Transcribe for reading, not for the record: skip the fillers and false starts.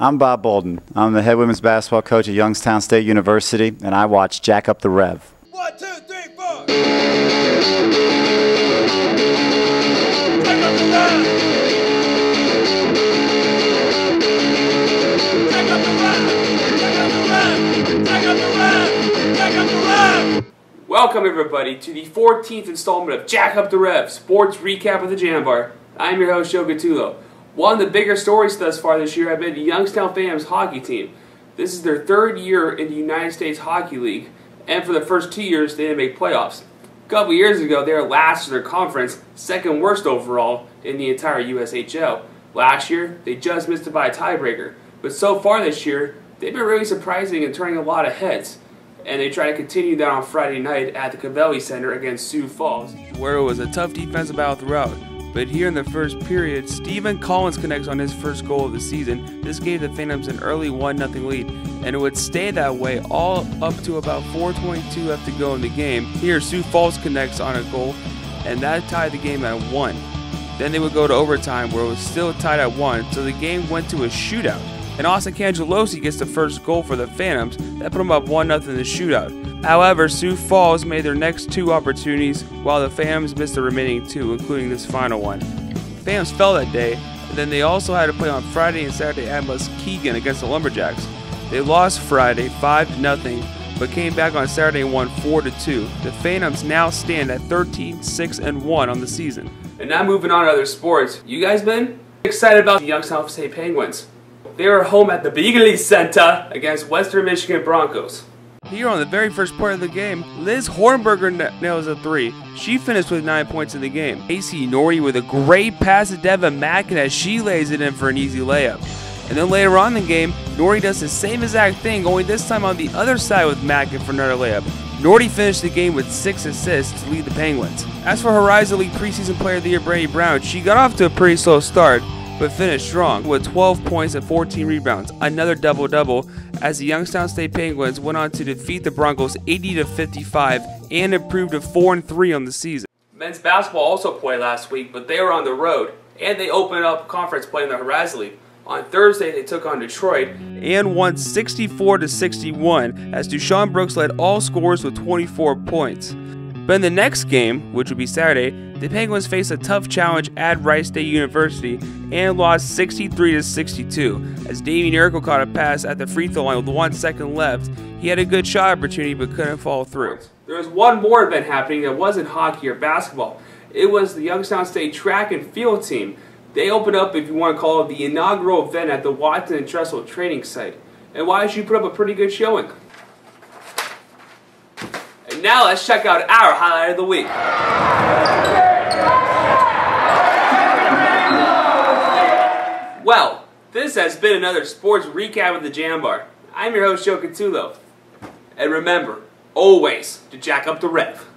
I'm Bob Bolden. I'm the head women's basketball coach at Youngstown State University, and I watch Jack Up The Rev. 1, 2, 3, 4. Jack up the rev. Jack up the rev. Jack up the rev. Jack up the rev. Jack up the rev. Welcome everybody to the 14th installment of Jack Up The Rev, Sports Recap of the Jam Bar. I'm your host, Joe Gattulo. One of the bigger stories thus far this year have been the Youngstown Phantoms hockey team. This is their third year in the United States Hockey League, and for the first 2 years they didn't make playoffs. A couple years ago they were last in their conference, second worst overall in the entire USHL. Last year they just missed it by a tiebreaker, but so far this year they've been really surprising and turning a lot of heads. And they try to continue that on Friday night at the Cavelli Center against Sioux Falls, where it was a tough defensive battle throughout. But here in the first period, Stephen Collins connects on his first goal of the season. This gave the Phantoms an early 1-0 lead, and it would stay that way all up to about 4:22 left to go in the game. Here, Sioux Falls connects on a goal, and that tied the game at 1. Then they would go to overtime, where it was still tied at 1, so the game went to a shootout. And Austin Cangelosi gets the first goal for the Phantoms. That put them up 1-0 in the shootout. However, Sioux Falls made their next 2 opportunities, while the Phantoms missed the remaining 2, including this final one. The Phantoms fell that day, and then they also had to play on Friday and Saturday at Muskegon against the Lumberjacks. They lost Friday 5-0, but came back on Saturday and won 4-2. The Phantoms now stand at 13-6-1 on the season. And now moving on to other sports. You guys been excited about the Youngstown State Penguins? They were home at the Beagley Center against Western Michigan Broncos. Here on the very first part of the game, Liz Hornberger nails a 3. She finished with 9 points in the game. AC Norrie with a great pass to Devin Mackin as she lays it in for an easy layup. And then later on in the game, Norrie does the same exact thing, only this time on the other side with Mackin for another layup. Norrie finished the game with 6 assists to lead the Penguins. As for Horizon League preseason player of the year Brady Brown, she got off to a pretty slow start, but finished strong with 12 points and 14 rebounds, another double-double, as the Youngstown State Penguins went on to defeat the Broncos 80-55 and improved to 4-3 on the season. Men's basketball also played last week, but they were on the road, and they opened up conference play in the Horizon League. On Thursday, they took on Detroit and won 64-61, as Deshaun Brooks led all scorers with 24 points. But in the next game, which would be Saturday, the Penguins faced a tough challenge at Rice State University and lost 63-62. As Davey Nerico caught a pass at the free throw line with 1 second left, he had a good shot opportunity but couldn't follow through. There was one more event happening that wasn't hockey or basketball. It was the Youngstown State track and field team. They opened up, if you want to call it, the inaugural event at the Watson and Trestle training site. And why did you put up a pretty good showing? And now let's check out our highlight of the week. Well, this has been another sports recap of the Jam Bar. I'm your host, Joe Gattulo. And remember, always to jack up the rev.